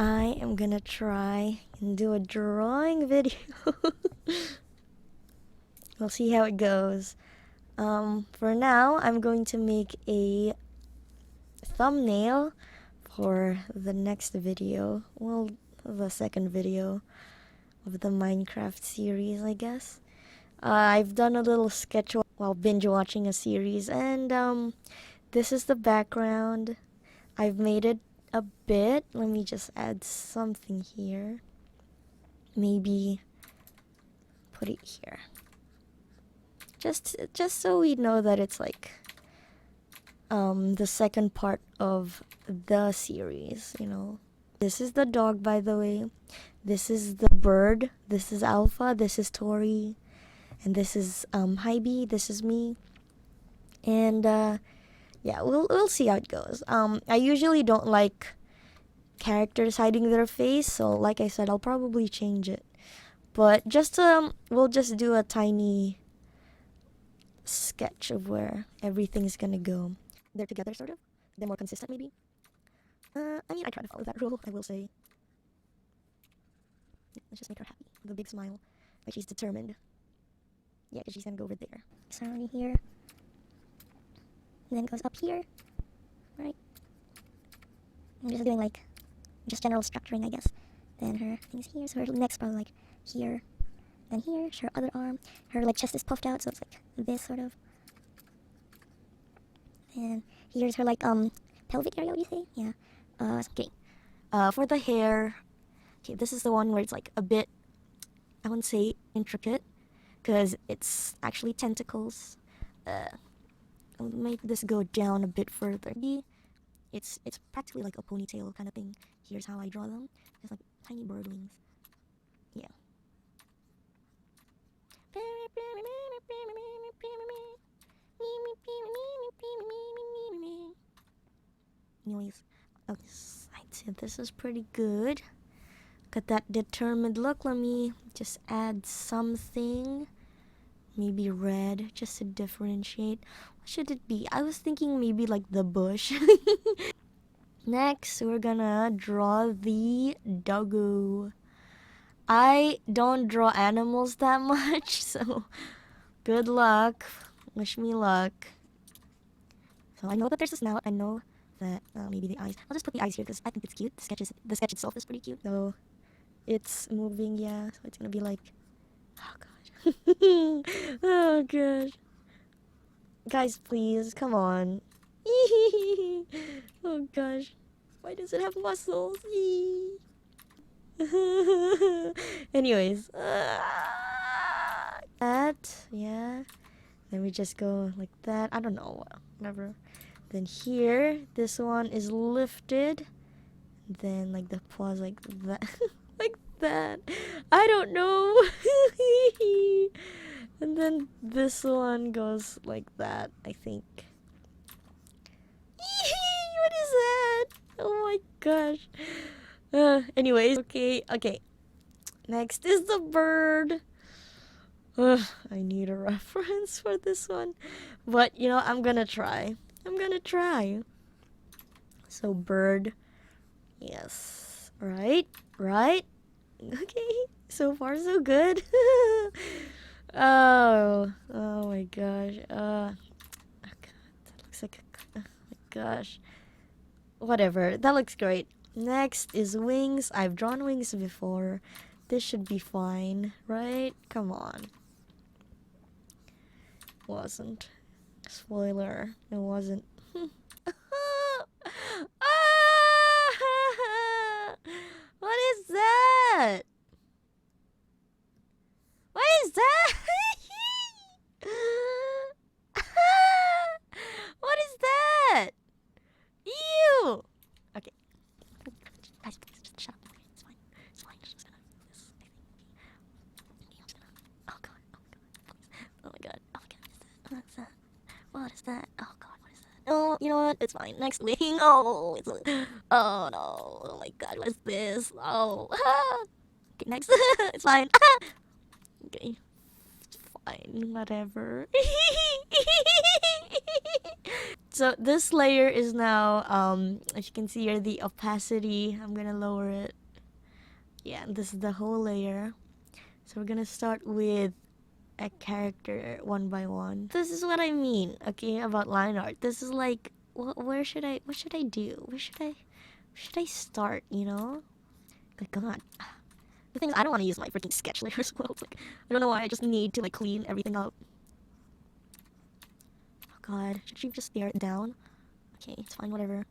I am gonna try and do a drawing video. We'll see how it goes. For now, I'm going to make a thumbnail for the next video. Well, the second video of the Minecraft series, I guess. I've done a little sketch while binge watching a series, and this is the background. I've made it a bit. Let me just add something here. Maybe put it here. Just so we know that it's like the second part of the series, you know. This is the dog, by the way. This is the bird. This is Alpha. This is Tori. And this is Hybe. This is me. And yeah, we'll see how it goes. I usually don't like characters hiding their face, so like I said, I'll probably change it. But we'll just do a tiny sketch of where everything's gonna go. They're together, sort of. They're more consistent, maybe. I mean, I try to follow that rule, I will say. Let's just make her happy. The big smile. Like she's determined. Yeah, because she's gonna go over there. Starting here. And then goes up here. Right? I'm just doing like, just general structuring, I guess. Then her thing's here, so her neck's probably like here. Then here's her other arm. Her like chest is puffed out, so it's like this sort of. And here's her like pelvic area, what do you say? Yeah. Okay. For the hair, okay, this is the one where it's like a bit, I wouldn't say intricate, because it's actually tentacles. I'll make this go down a bit further. It's practically like a ponytail kind of thing. Here's how I draw them. It's like tiny bird wings. Yeah. Anyways, okay, I'd say this is pretty good. Got that determined look. Let me just add something. Maybe red, just to differentiate. What should it be? I was thinking maybe like the bush. Next, we're gonna draw the doggo. I don't draw animals that much, so good luck. Wish me luck. So I know that there's a snout. I know that maybe the eyes. I'll just put the eyes here because I think it's cute. The sketch itself is pretty cute. So it's moving, yeah. So it's gonna be like, oh gosh, oh gosh. Guys, please, come on. Oh gosh, why does it have muscles? Anyways, that, yeah. Then we just go like that. I don't know, whatever. Then here, this one is lifted. Then like the paws like that, like that. I don't know. And then this one goes like that, I think. What is that? Oh my gosh. Anyways, okay. Next is the bird. I need a reference for this one. But, you know, I'm gonna try. So, bird. Yes. Right? Okay. So far, so good. Oh my gosh. Oh God, that looks like oh my gosh. Whatever. That looks great. Next is wings. I've drawn wings before. This should be fine, right? Come on. Wasn't. Spoiler. It wasn't. What is that? What is that? What is that? Ew! Okay. Guys, please just shut up. Okay, it's fine. Just gonna do this. I'm just gonna. Oh god. Please. Oh my god. What's that? What is that? Oh god, what is that? Oh, you know what? It's fine. Next wing. Oh, oh no. Oh my god, what's this? Oh. Okay, next. It's fine. Okay. It's fine. Whatever. So this layer is now, as you can see here, the opacity. I'm gonna lower it. Yeah, this is the whole layer. So we're gonna start with a character one by one. This is what I mean, okay, about line art. This is like, what should I do? Where should I start, you know? Like, God. The thing is, I don't want to use my freaking sketch layer as well. It's like, I don't know why, I just need to, like, clean everything up. Oh, God. Should she just stare it down? Okay, it's fine, whatever.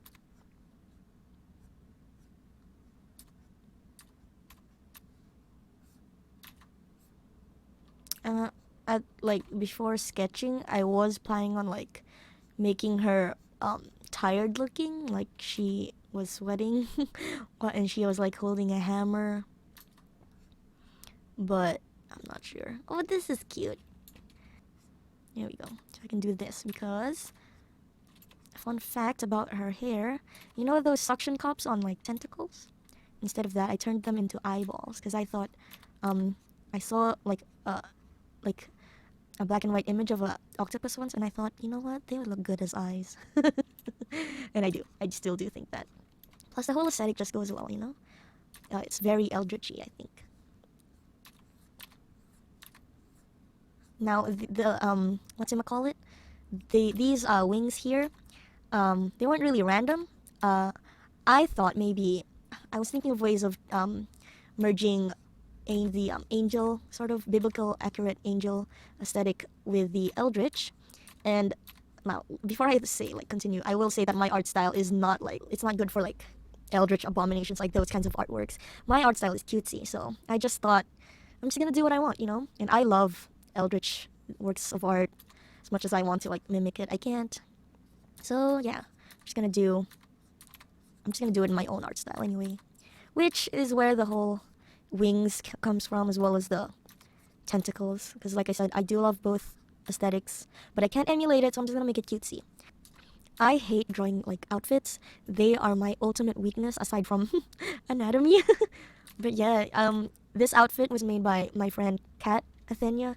Like, before sketching, I was planning on, like, making her, tired looking, like she was sweating, and she was, like, holding a hammer. But I'm not sure. Oh, this is cute. There we go. So I can do this because, fun fact about her hair, you know those suction cups on, like, tentacles? Instead of that, I turned them into eyeballs because I thought, I saw, like a black and white image of a octopus once, and I thought, you know what, they would look good as eyes. And I do. I still do think that. Plus, the whole aesthetic just goes well, you know? It's very Eldritchy, I think. Now, what's it call it? These wings here, they weren't really random. I thought maybe, I was thinking of ways of merging the angel, sort of biblical accurate angel aesthetic with the eldritch. And now, before I say, like, continue, I will say that my art style is not, like, it's not good for, like, eldritch abominations, like those kinds of artworks. My art style is cutesy, so I just thought, I'm just gonna do what I want, you know? And I love eldritch works of art as much as I want to, like, mimic it. I can't. So yeah, I'm just gonna do it in my own art style anyway, which is where the whole wings comes from, as well as the tentacles, because like I said, I do love both aesthetics, but I can't emulate it, so I'm just gonna make it cutesy. I hate drawing, like, outfits. They are my ultimate weakness aside from anatomy. But yeah, this outfit was made by my friend Kat Athenia,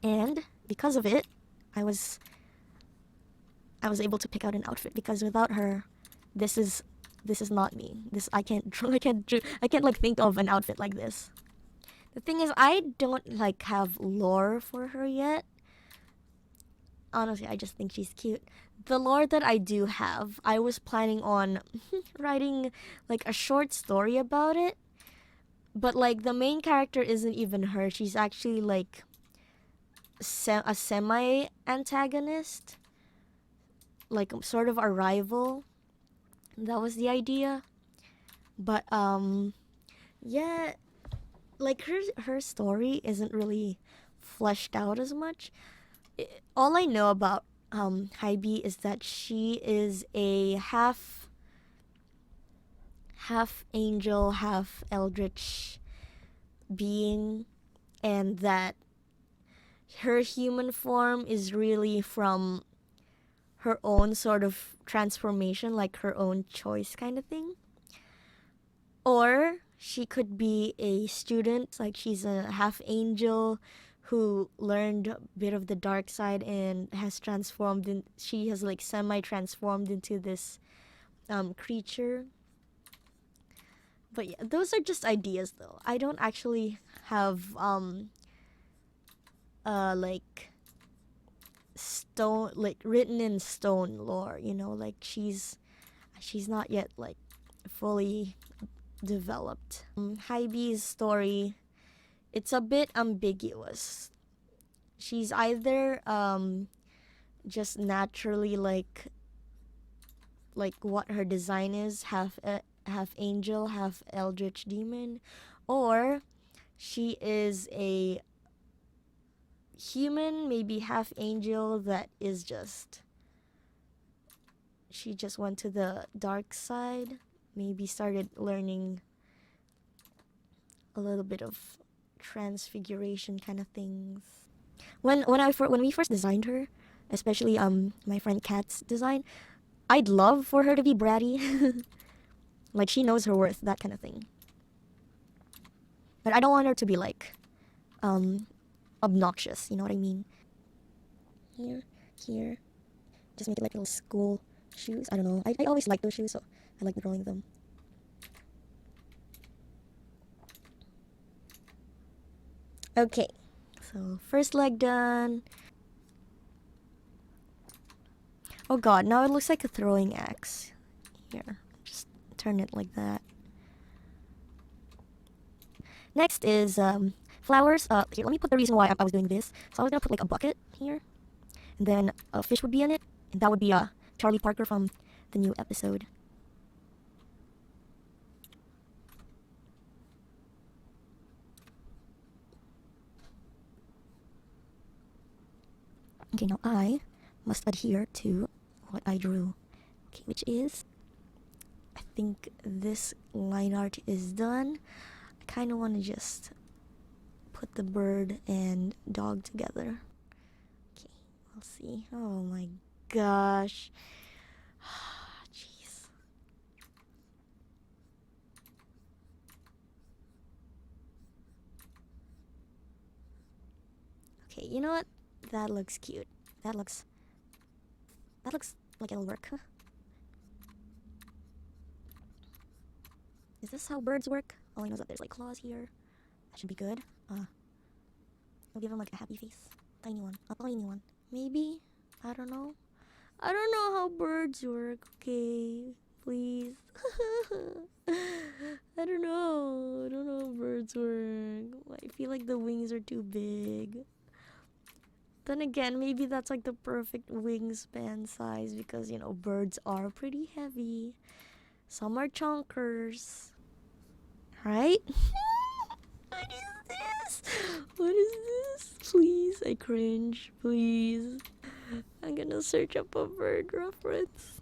and because of it, I was able to pick out an outfit, because without her, this is not me. I can't draw, I can't, like, think of an outfit like this. The thing is, I don't, like, have lore for her yet. Honestly, I just think she's cute. The lore that I do have, I was planning on writing, like, a short story about it. But, like, the main character isn't even her. She's actually, like, a semi-antagonist. Like, sort of a rival. That was the idea. But, yeah, like, her story isn't really fleshed out as much. All I know about Hybe is that she is a half angel, half eldritch being, and that her human form is really from her own sort of transformation, like her own choice kind of thing. Or she could be a student, like she's a half angel who learned a bit of the dark side and has transformed in, she has, like, semi transformed into this creature. But yeah, those are just ideas though. I don't actually have like, stone, like, written in stone lore, you know, like she's not yet, like, fully developed. Hybe's story, it's a bit ambiguous. She's either just naturally, like what her design is, half angel, half eldritch demon, or she is a human, maybe half angel, that is just, she just went to the dark side, maybe started learning a little bit of transfiguration kind of things. When we first designed her, especially my friend Kat's design, I'd love for her to be bratty. Like, she knows her worth, that kind of thing. But I don't want her to be, like, obnoxious, you know what I mean? Here, just make it like little school shoes. I don't know. I always like those shoes, so I like drawing them. Okay, so first leg done. Oh god, now it looks like a throwing axe. Here, just turn it like that. Next is flowers. Here, let me put the reason why I was doing this. So I was gonna put like a bucket here, and then a fish would be in it, and that would be Charlie Parker from the new episode. Okay, now I must adhere to what I drew. Okay, which is, I think this line art is done. I kind of want to just put the bird and dog together. Okay, we'll see. Oh my gosh. Jeez. Okay, you know what? That looks cute. That looks like it'll work. Is this how birds work? All I know is that there's like claws here. That should be good. I'll give him like a happy face. Tiny one. A tiny one. Maybe? I don't know. I don't know how birds work, okay? Please. I don't know. I don't know how birds work. I feel like the wings are too big. Then again, maybe that's like the perfect wingspan size because, you know, birds are pretty heavy. Some are chunkers. Right? What is this? What is this? Please, I cringe. Please. I'm gonna search up a bird reference.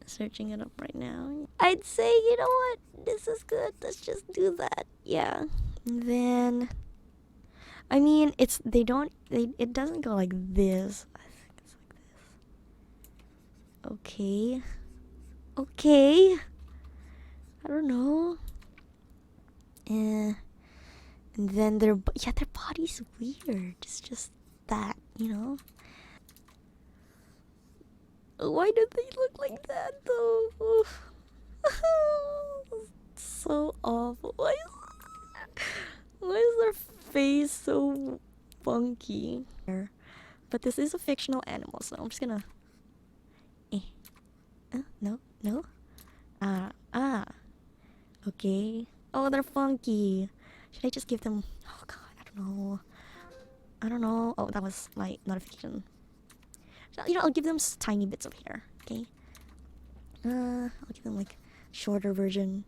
Searching it up right now. I'd say, you know what? This is good. Let's just do that. Yeah. And then, I mean, it doesn't go like this. I think it's like this. Okay. Okay. I don't know. And then their body's weird. It's just that, you know. Why did they look like that though? So awful. Why is their face so funky? But this is a fictional animal, so I'm just gonna. No. Okay. Oh, they're funky. Should I just give them? Oh god, I don't know. Oh, that was my notification. You know, I'll give them tiny bits of hair. Okay. I'll give them like shorter version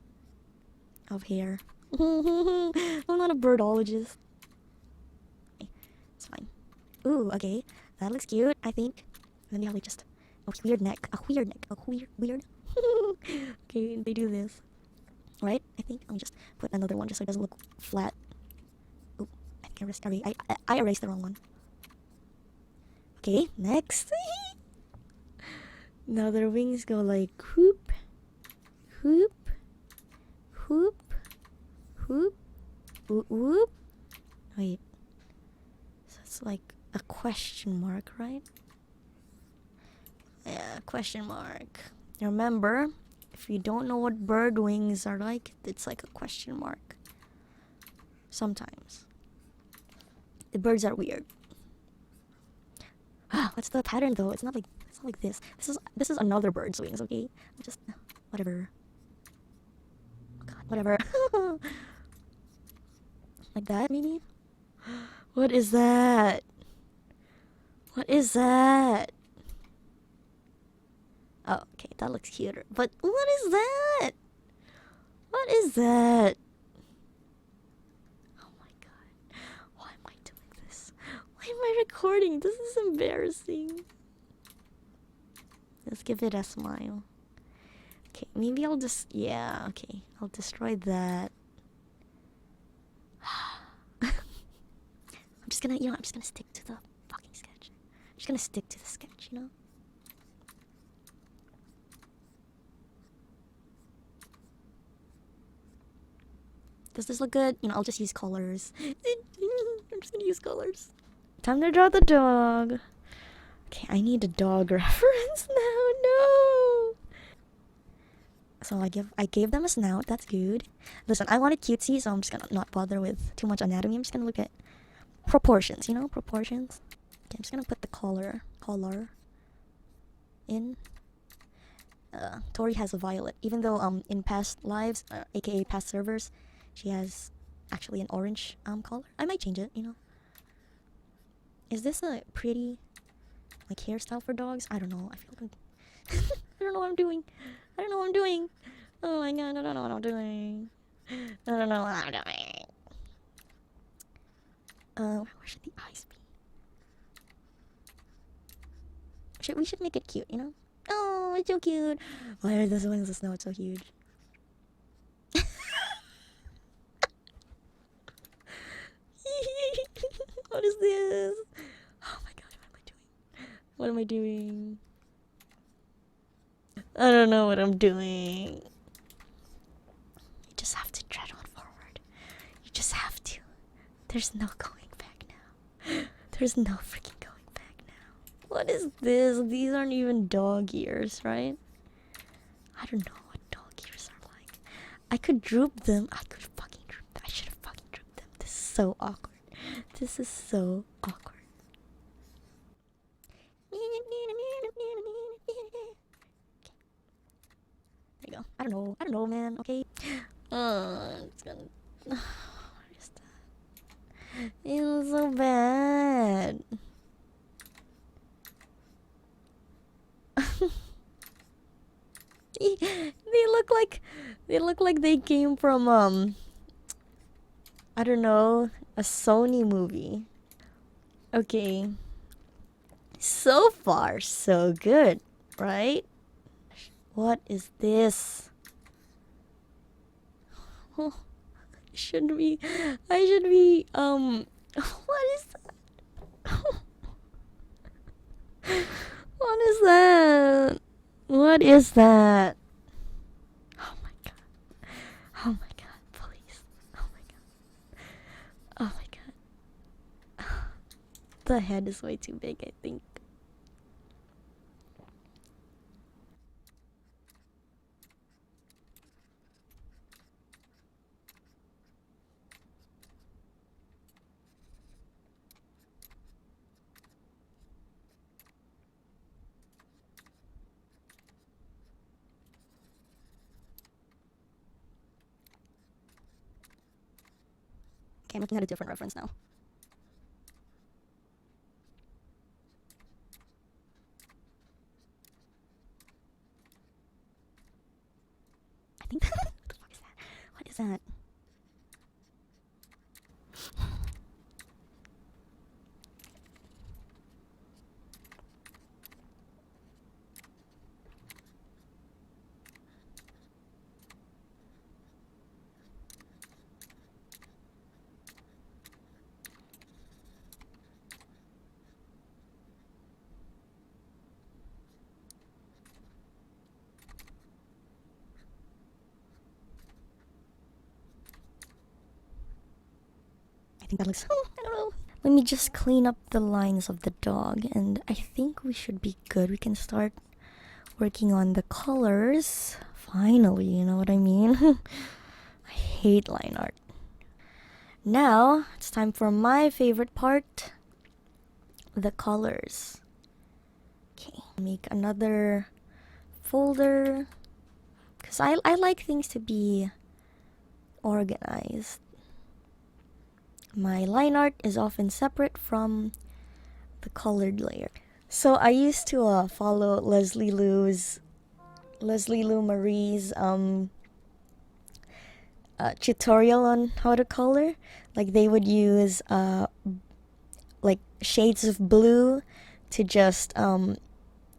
of hair. I'm not a birdologist. Okay, it's fine. Ooh, okay. That looks cute, I think. And then they have like just a weird neck. Weird. Okay, they do this. Right? I think. Let me just put another one just so it doesn't look flat. Oh, I erased the wrong one. Okay, next. Now their wings go like whoop, whoop, whoop, whoop, whoop, whoop. Wait. So it's like a question mark, right? Yeah, question mark. Remember, if you don't know what bird wings are like, it's like a question mark. Sometimes. The birds are weird. What's the pattern though? It's not like this. This is another bird's wings, okay? Just whatever. Oh god, whatever. Like that maybe? What is that? What is that? Oh, okay, that looks cuter. But what is that? What is that? Oh my god. Why am I doing this? Why am I recording? This is embarrassing. Let's give it a smile. Okay, maybe I'll just... Yeah, okay. I'll destroy that. I'm just gonna stick to the fucking sketch. I'm just gonna stick to the sketch, you know? Does this look good? You know, I'll just use colors. I'm just gonna use colors. Time to draw the dog. Okay, I need a dog reference now. No. So I gave them a snout. That's good. Listen, I wanted cutesy, so I'm just gonna not bother with too much anatomy. I'm just gonna look at proportions. You know, proportions. Okay, I'm just gonna put the collar in. Tori has a violet, even though in past lives, aka past servers, she has actually an orange collar. I might change it. You know. Is this a pretty like hairstyle for dogs? I don't know. I feel like I don't know what I'm doing. I don't know what I'm doing. Oh my god, I don't know what I'm doing. I don't know what I'm doing. Where should the eyes be? We should make it cute, you know? Oh, it's so cute. Why are those wings of snow so huge? What is this? Oh my god, what am I doing? What am I doing? I don't know what I'm doing. You just have to tread on forward. You just have to. There's no going back now. There's no freaking going back now. What is this? These aren't even dog ears, right? I don't know what dog ears are like. I could droop them. I could fucking droop them. I should have fucking drooped them. This is so awkward. This is so awkward. There you go. I don't know, man. Okay. It's gonna. What is that? It was so bad. They look like they came from I don't know, a Sony movie. Okay. So far so good, right? What is this? Oh, I should be what is that? What is that? What is that? Oh my god. Oh my god, please. Oh my god. Oh my god. The head is way too big, I think. Okay, I'm looking at a different reference now. I think what the fuck is that? What is that? I think that looks I don't know. Let me just clean up the lines of the dog and I think we should be good. We can start working on the colors. Finally, you know what I mean? I hate line art. Now, it's time for my favorite part. The colors. Okay, make another folder. Because I like things to be organized. My line art is often separate from the colored layer. So I used to follow Leslie Lou Marie's tutorial on how to color. Like they would use like shades of blue to just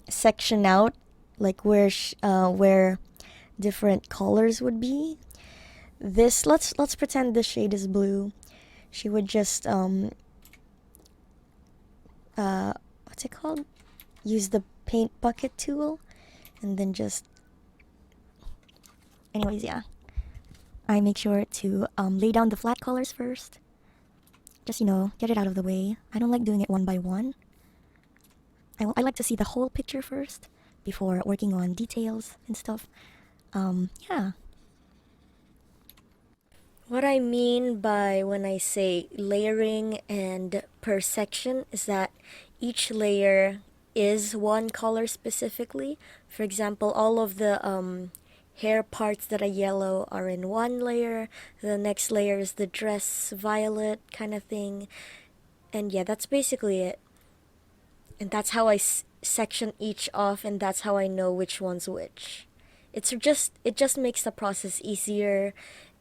section out like where different colors would be. This let's pretend the shade is blue. She would just what's it called? Use the paint bucket tool and then just anyways, yeah. I make sure to lay down the flat colors first. Just, you know, get it out of the way. I don't like doing it one by one. I like to see the whole picture first before working on details and stuff. Yeah. What I mean by when I say layering and per section is that each layer is one color specifically. For example, all of the hair parts that are yellow are in one layer. The next layer is the dress violet kind of thing. And yeah, that's basically it. And that's how I section each off, and that's how I know which one's which. It just makes the process easier,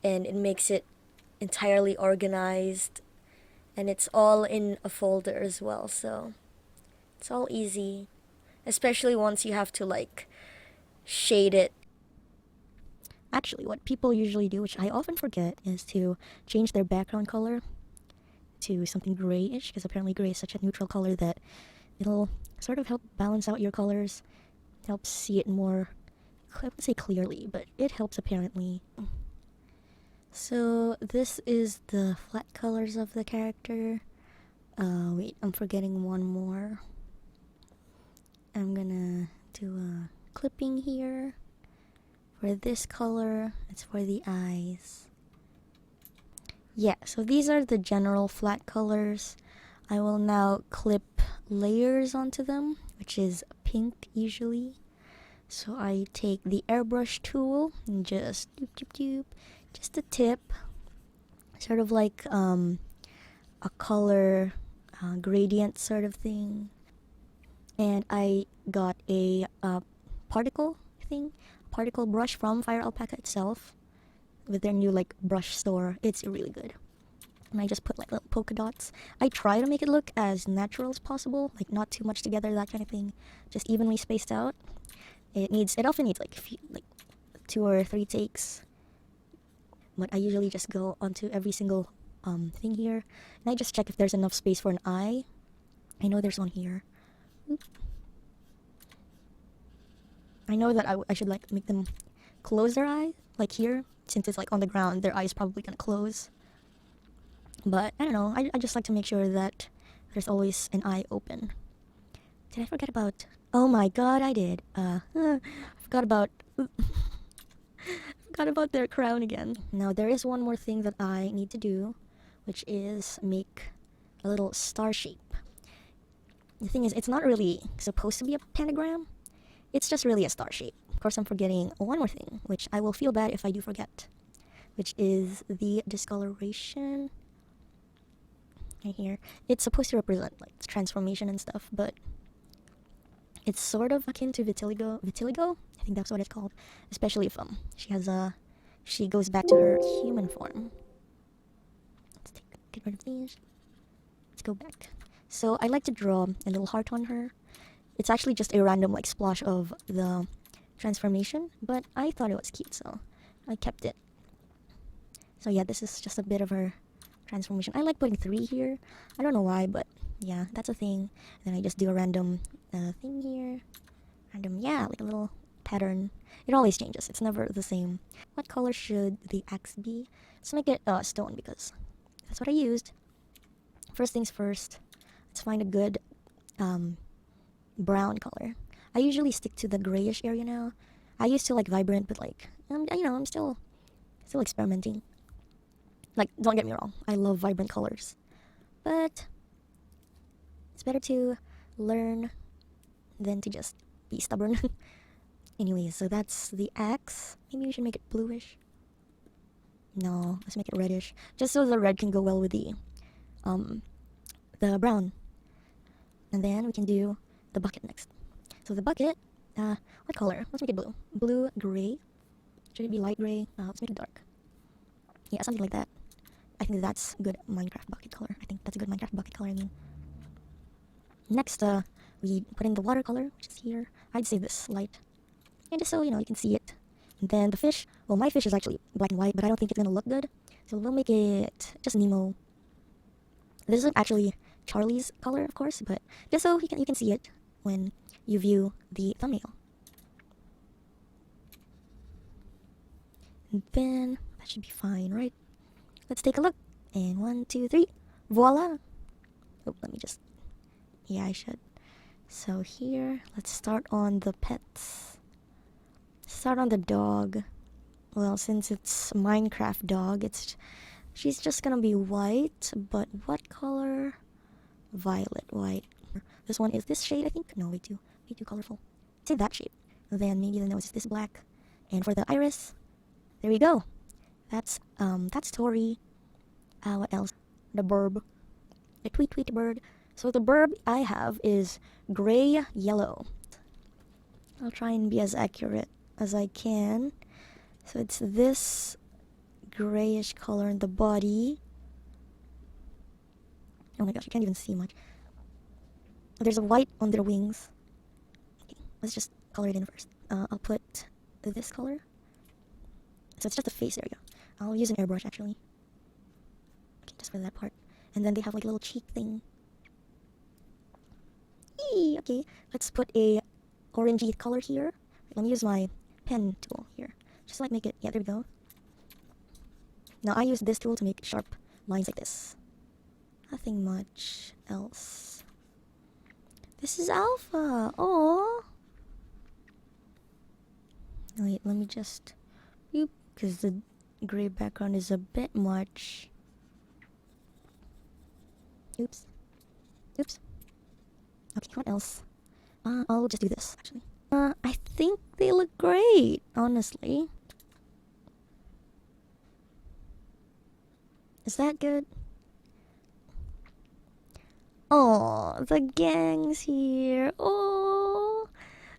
and it makes it entirely organized, and it's all in a folder as well, so it's all easy, especially once you have to like shade it. Actually, what people usually do, which I often forget, is to change their background color to something grayish, because apparently gray is such a neutral color that it'll sort of help balance out your colors, helps see it more, I wouldn't say clearly, but it helps apparently. So this is the flat colors of the character. Wait, I'm forgetting one more. I'm gonna do a clipping here. For this color, it's for the eyes. Yeah, so these are the general flat colors. I will now clip layers onto them, which is pink usually. So I take the airbrush tool and just doop doop doop, just a tip, sort of like a color gradient sort of thing. And I got a particle thing, particle brush from Fire Alpaca itself, with their new like brush store. It's really good. And I just put like little polka dots. I try to make it look as natural as possible, like not too much together, that kind of thing, just evenly spaced out. It often needs like 2 or 3 takes, but I usually just go onto every single thing here, and I just check if there's enough space for an eye. I know there's one here. Oop. I know that I should like make them close their eye, like here, since it's like on the ground, their eye is probably gonna close. But I don't know, I just like to make sure that there's always an eye open. Did I forget about... Oh my god, I did. I forgot about... forgot about their crown again. Now, there is one more thing that I need to do, which is make a little star shape. The thing is, it's not really supposed to be a pentagram. It's just really a star shape. Of course, I'm forgetting one more thing, which I will feel bad if I do forget, which is the discoloration. Right here. It's supposed to represent like transformation and stuff, but it's sort of akin to vitiligo. Vitiligo? I think that's what it's called. Especially if she goes back to her human form. Let's get rid of these. Let's go back. So I like to draw a little heart on her. It's actually just a random like splash of the transformation, but I thought it was cute, so I kept it. So yeah, this is just a bit of her transformation. I like putting 3 here. I don't know why, but yeah, that's a thing. Then I just do a random thing here. Random, yeah, like a little pattern. It always changes. It's never the same. What color should the axe be? Let's make it stone, because that's what I used. First things first, let's find a good brown color. I usually stick to the grayish area now. I used to like vibrant, but like, I'm still experimenting. Like, don't get me wrong, I love vibrant colors, but it's better to learn than to just be stubborn. Anyways, so that's the axe. Maybe we should make it bluish. No, let's make it reddish, just so the red can go well with the brown. And then we can do the bucket next. So the bucket, what color? Let's make it blue. Blue, gray. Should it be light gray? Let's make it dark. Yeah, something like that. I think that's good Minecraft bucket color. I mean. Next, we put in the watercolor, which is here. I'd say this light. And just so, you can see it. And then the fish, well, my fish is actually black and white, but I don't think it's gonna look good. So we'll make it just Nemo. This isn't actually Charlie's color, of course, but just so you can see it when you view the thumbnail. And then, that should be fine, right? Let's take a look. And 1, 2, 3. Voila! Oh, let me just... Yeah, I should So here, let's start on the pets. Start on the dog. Well, since it's Minecraft dog, she's just gonna be white, but what color? Violet, white. This one is this shade, I think. No, way too colorful. Say that shade. Then maybe the nose is this black. And for the iris, there we go. That's Tori. What else? The burb. The tweet bird. So the burb I have is gray yellow. I'll try and be as accurate as I can. So it's this grayish color in the body. Oh my gosh, you can't even see much. There's a white on their wings. Okay, let's just color it in first. I'll put this color. So it's just the face area. I'll use an airbrush actually. Okay, just for that part. And then they have like a little cheek thing. Eee, okay, let's put a orangey color here. Let me use my pen tool here. Just like make it, yeah, there we go. Now I use this tool to make sharp lines like this. Nothing much else. This is Alpha. Oh. Wait, let me just, because the gray background is a bit much. Oops. Okay, what else? I'll just do this actually. I think they look great, honestly. Is that good? Oh, the gang's here. Oh.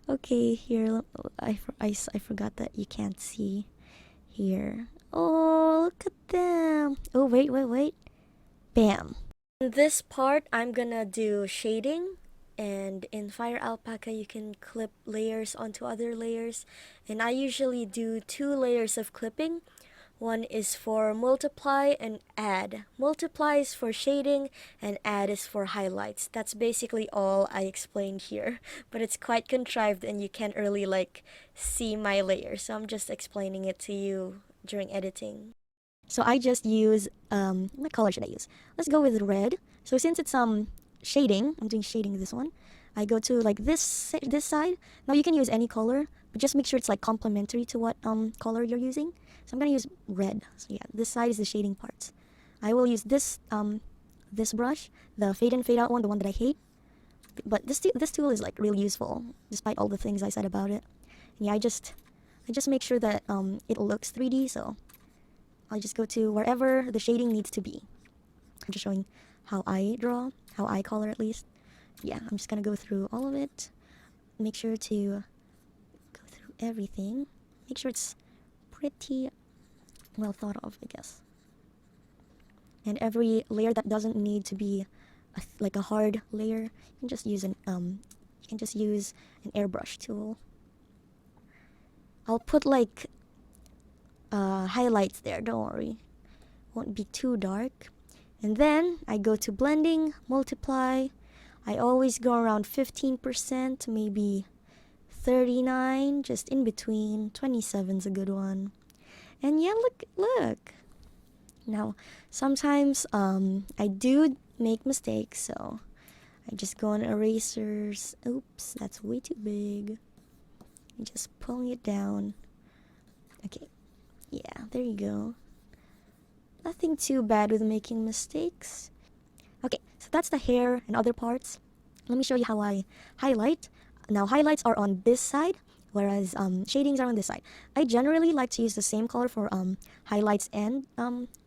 Okay, here. I forgot that you can't see here. Oh, look at them. Oh, wait. Bam. In this part, I'm gonna do shading. And in Fire Alpaca, you can clip layers onto other layers. And I usually do 2 layers of clipping. One is for multiply and add. Multiply is for shading and add is for highlights. That's basically all I explained here. But it's quite contrived and you can't really like see my layers. So I'm just explaining it to you during editing. So I just use, what color should I use? Let's go with red. So since it's shading, I'm doing shading this one. I go to like this side. Now you can use any color, but just make sure it's like complementary to what color you're using. So I'm gonna use red. So yeah, this side is the shading parts. I will use this this brush, the fade in fade out one, the one that I hate. But this tool is like really useful, despite all the things I said about it. And yeah, I just make sure that it looks 3D. So I'll just go to wherever the shading needs to be. I'm just showing how I draw, how I color at least. Yeah, I'm just gonna go through all of it. Make sure to go through everything. Make sure it's pretty well thought of, I guess. And every layer that doesn't need to be like a hard layer, you can just use an airbrush tool. I'll put like highlights there, don't worry. Won't be too dark. And then I go to blending, multiply. I always go around 15%, maybe 39, just in between. 27's a good one. And yeah, look. Now, sometimes I do make mistakes, so I just go on erasers. Oops, that's way too big. I'm just pulling it down. Okay, yeah, there you go. Nothing too bad with making mistakes. Okay, so that's the hair and other parts. Let me show you how I highlight. Now, highlights are on this side, whereas shadings are on this side. I generally like to use the same color for highlights and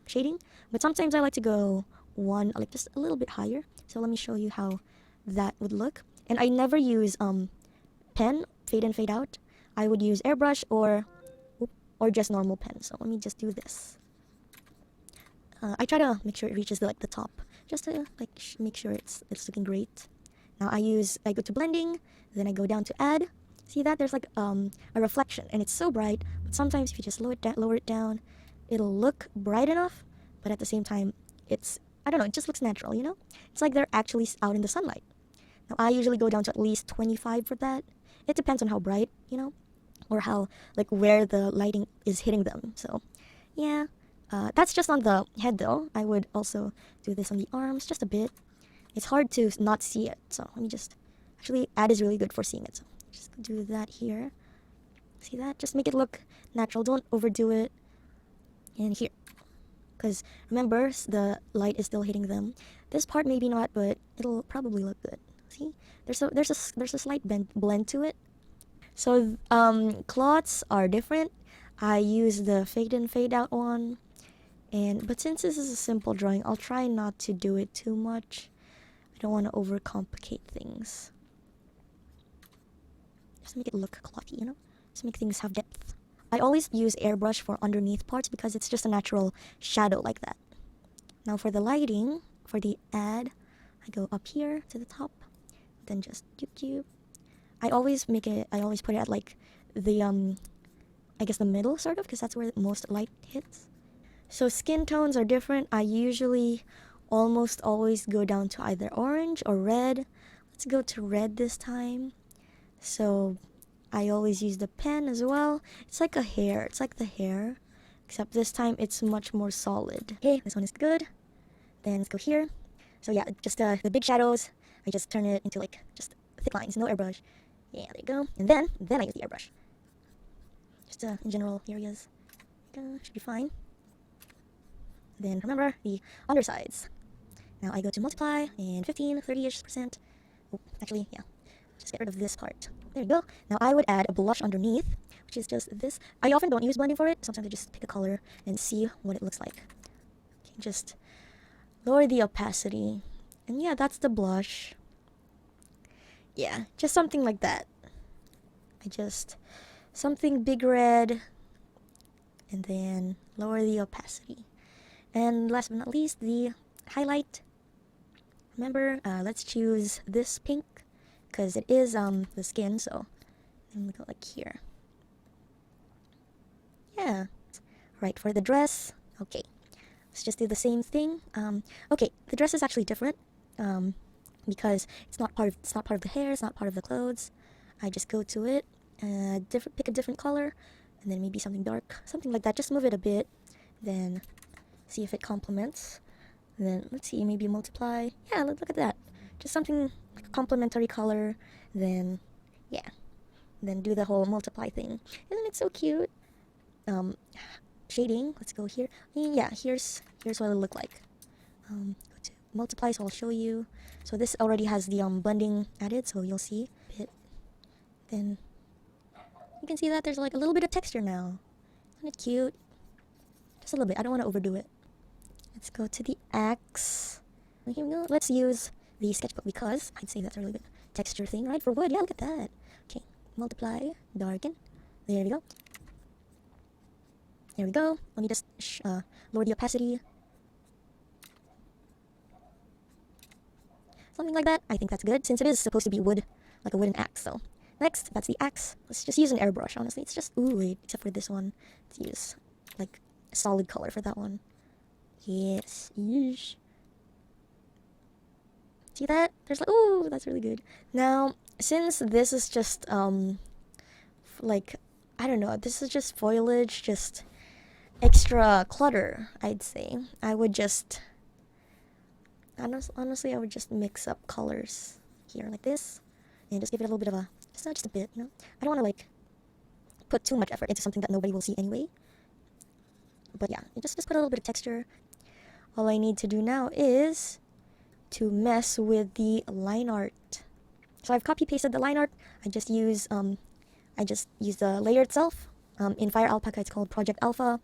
shading, but sometimes I like to go one, like just a little bit higher. So let me show you how that would look. And I never use pen, fade in, fade out. I would use airbrush or just normal pen. So let me just do this. I try to make sure it reaches the top, just to like make sure it's looking great. Now I go to blending, then I go down to add. See that there's like a reflection, and it's so bright. But sometimes if you just lower it down, it'll look bright enough, but at the same time, I don't know, it just looks natural, you know? It's like they're actually out in the sunlight. Now I usually go down to at least 25 for that. It depends on how bright, you know, or how like where the lighting is hitting them. So yeah. That's just on the head though. I would also do this on the arms just a bit. It's hard to not see it, so let me just Actually, add is really good for seeing it. So just do that here. See that? Just make it look natural. Don't overdo it. And here. Because remember, the light is still hitting them. This part maybe not, but it'll probably look good. See? There's a slight blend to it. So cloths are different. I use the fade in fade out one. But since this is a simple drawing, I'll try not to do it too much. I don't want to overcomplicate things. Just make it look clothy, you know? Just make things have depth. I always use airbrush for underneath parts because it's just a natural shadow like that. Now for the lighting, for the ad, I go up here to the top, then just cube. I always put it at like the I guess the middle sort of, because that's where most light hits. So skin tones are different. I usually almost always go down to either orange or red. Let's go to red this time. So I always use the pen as well. It's like a hair. It's like the hair, except this time it's much more solid. Okay, this one is good. Then let's go here. So yeah, just the big shadows, I just turn it into like just thick lines, no airbrush. Yeah, there you go. And then I use the airbrush. Just in general areas. Should be fine. Then remember the undersides. Now I go to multiply and 15, 30-ish%. Oh, actually, yeah. Just get rid of this part. There you go. Now I would add a blush underneath, which is just this. I often don't use blending for it. Sometimes I just pick a color and see what it looks like. Okay, just lower the opacity. And yeah, that's the blush. Yeah, just something like that. Something big red, and then lower the opacity. And last but not least, the highlight. Remember, let's choose this pink, because it is the skin, so I'm gonna go like here. Yeah. Right, for the dress, okay. Let's just do the same thing. Okay, the dress is actually different, because it's not part of the hair, it's not part of the clothes. I just go to it, pick a different color, and then maybe something dark, something like that. Just move it a bit, then see if it complements. Then let's see, maybe multiply. Yeah, look at that. Just something like a complementary color. Then yeah, then do the whole multiply thing, and then it's so cute. Shading. Let's go here. Yeah, here's what it'll look like. Go to multiply, so I'll show you. So this already has the blending added, so you'll see a bit. Then you can see that there's like a little bit of texture now. Isn't it cute? Just a little bit. I don't want to overdo it. Let's go to the axe. Here we go. Let's use the sketchbook because I'd say that's a really good texture thing, right? For wood. Yeah, look at that. Okay, multiply, darken. There we go. There we go. Let me just lower the opacity. Something like that. I think that's good since it is supposed to be wood, like a wooden axe. So next, that's the axe. Let's just use an airbrush, honestly. It's just, ooh, wait, except for this one. Let's use like a solid color for that one. Yes. Yeesh. See that? There's like, ooh, that's really good. Now, since this is just, like, I don't know, this is just foliage, just extra clutter, I'd say. I would just, honestly, I would just mix up colors here like this, and just give it a little bit of a, just a bit, you know? I don't want to, like, put too much effort into something that nobody will see anyway. But yeah, just put a little bit of texture. All I need to do now is to mess with the line art. So I've copy pasted the line art. I just use the layer itself. In Fire Alpaca, it's called Project Alpha.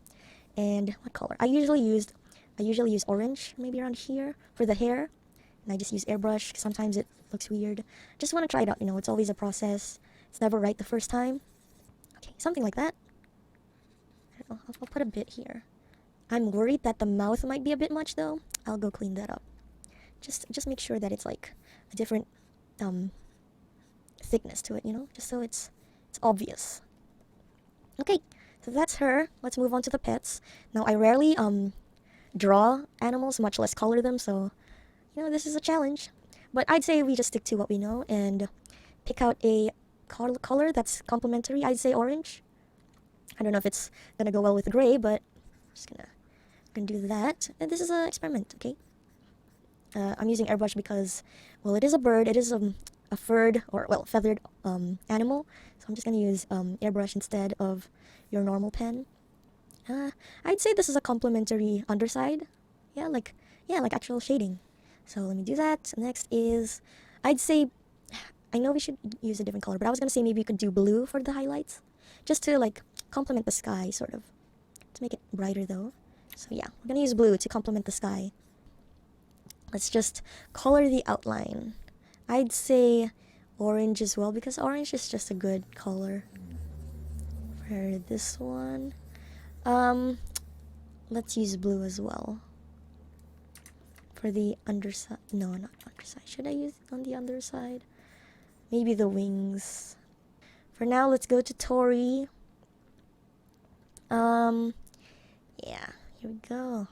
And what color? I usually use orange, maybe around here for the hair. And I just use airbrush. Sometimes it looks weird. Just want to try it out. You know, it's always a process. It's never right the first time. Okay, something like that. I don't know. I'll put a bit here. I'm worried that the mouth might be a bit much though. I'll go clean that up. Just make sure that it's like a different thickness to it, you know, just so it's obvious. Okay, so that's her. Let's move on to the pets. Now I rarely draw animals, much less color them, so you know, this is a challenge. But I'd say we just stick to what we know and pick out a color that's complementary. I'd say orange. I don't know if it's gonna go well with gray, but I'm just gonna do that. And this is an experiment, okay? I'm using airbrush because, well, it is a bird. It is a furred or, well, feathered animal. So I'm just gonna use airbrush instead of your normal pen. I'd say this is a complementary underside. Yeah, like actual shading. So let me do that. Next is, I'd say, I know we should use a different color, but I was gonna say maybe you could do blue for the highlights, just to like complement the sky, sort of, to make it brighter though. So yeah, we're gonna use blue to complement the sky. Let's just color the outline. I'd say orange as well, because orange is just a good color for this one. Let's use blue as well for the underside. No, not underside. Should I use it on the underside? Maybe the wings. For now, let's go to Tori. Yeah, here we go.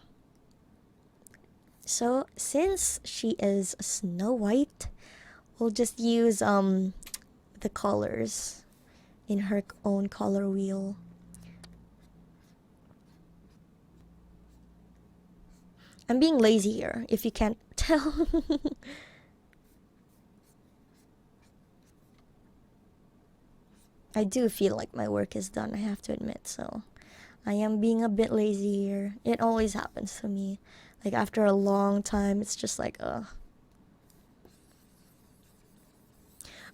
So since she is Snow White, we'll just use the colors in her own color wheel. I'm being lazy here, if you can't tell. I do feel like my work is done, I have to admit, so I am being a bit lazy here. It always happens to me. Like, after a long time, it's just like, ugh.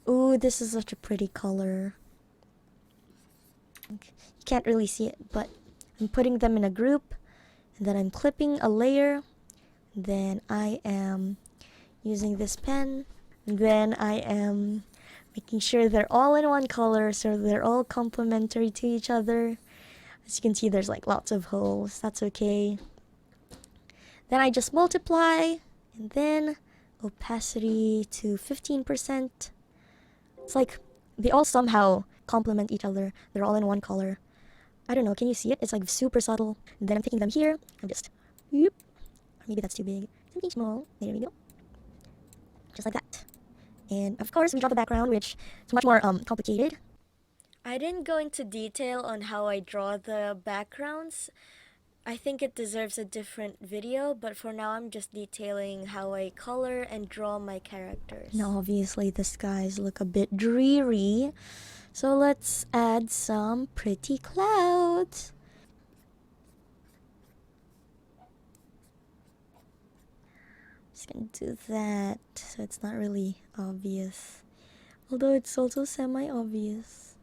Ooh, this is such a pretty color. You can't really see it, but I'm putting them in a group, and then I'm clipping a layer, then I am using this pen, then I am making sure they're all in one color so they're all complementary to each other. As you can see, there's like lots of holes. That's okay. Then I just multiply, and then opacity to 15%. It's like they all somehow complement each other. They're all in one color. I don't know, can you see it? It's like super subtle. And then I'm taking them here. I'm just, whoop. Or maybe that's too big. Something small. There we go. Just like that. And of course, we draw the background, which is much more complicated. I didn't go into detail on how I draw the backgrounds. I think it deserves a different video, but for now I'm just detailing how I color and draw my characters. Now obviously the skies look a bit dreary, so let's add some pretty clouds. Just gonna do that so it's not really obvious, although it's also semi-obvious.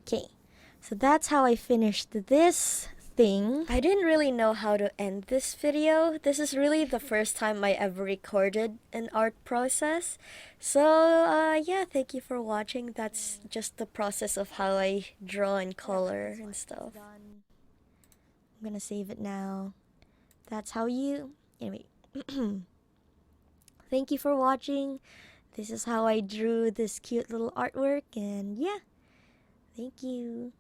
Okay, so that's how I finished this thing. I didn't really know how to end this video. This is really the first time I ever recorded an art process. So yeah, thank you for watching. That's just the process of how I draw and color and stuff. I'm gonna save it now. That's how you... Anyway. Thank you for watching. This is how I drew this cute little artwork, and yeah, thank you.